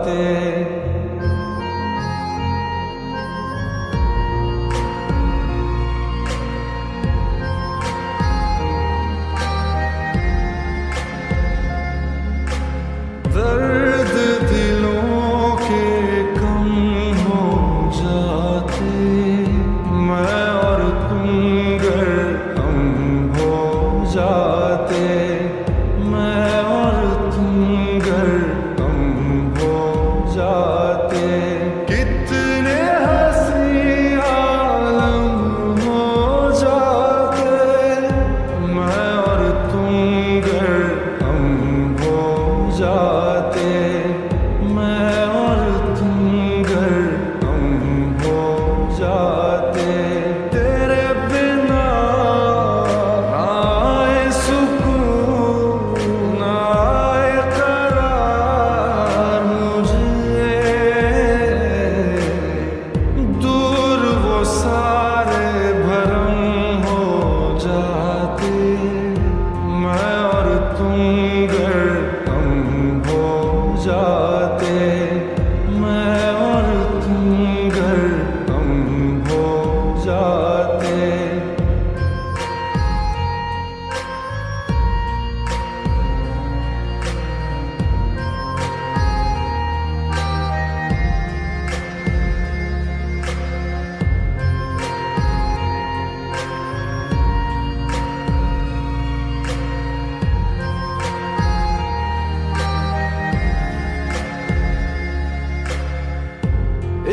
जाते। दर्द दिलों के कम हो जाते, मैं और तुम गर हम हो जाते, मैं और तुम गर हम हो जाते। कितने हंसी आलम हो जाते, मैं और तुम गर हम हो जाते, मैं और तुम गर हम हो जाते। तेरे बिना आए सुकून आए करार मुझे, दूर वो सारे भरम हो जाते, मैं और तुम गर हम हो जाते, मैं और तुम गर हम हो जाते।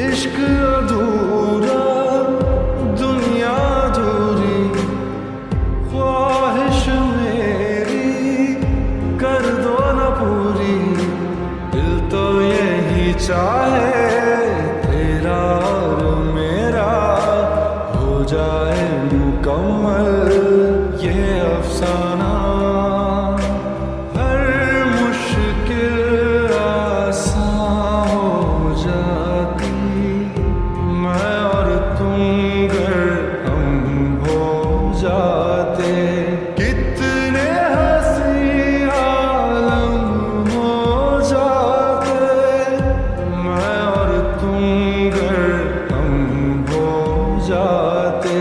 इश्क अधूरा दुनिया अधूरी, ख्वाहिश मेरी कर दो न पूरी। दिल तो यही चाहे तेरा और मेरा हो जाए मुकम्मल ये अफसाना। हर मुश्किल आसान हो जाती, मैं और तुम गर हम हो जाते। कितने हंसी आलम हो जाते, मैं और तुम गर हम हो जाते,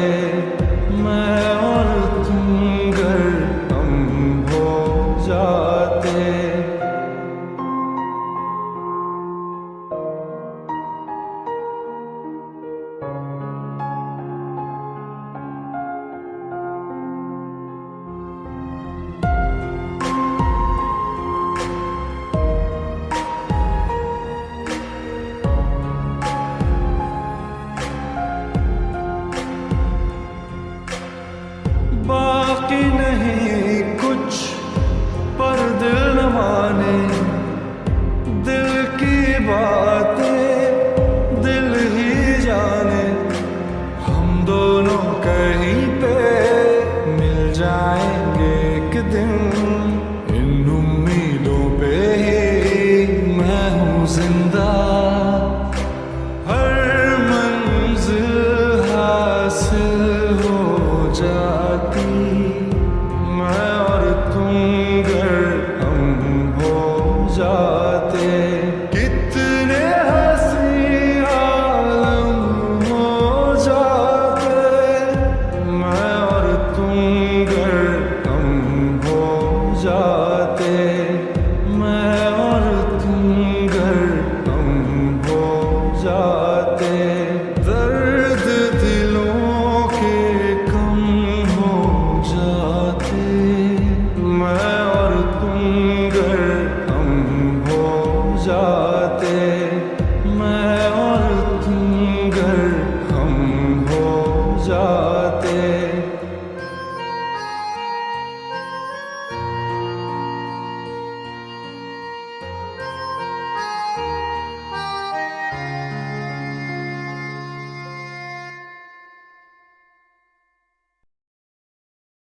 मैं और तुम गर हम हो जाते। बाकी नहीं कुछ पर दिल न माने, दिल की बातें दिल ही जाने। हम दोनों कहीं पे मिल जाएंगे एक दिन, इन उम्मीदों पे ही मैं हूँ जिंदा। हर मंजिल हासिल हो जाती, मैं और तुम गर हम हो जाते।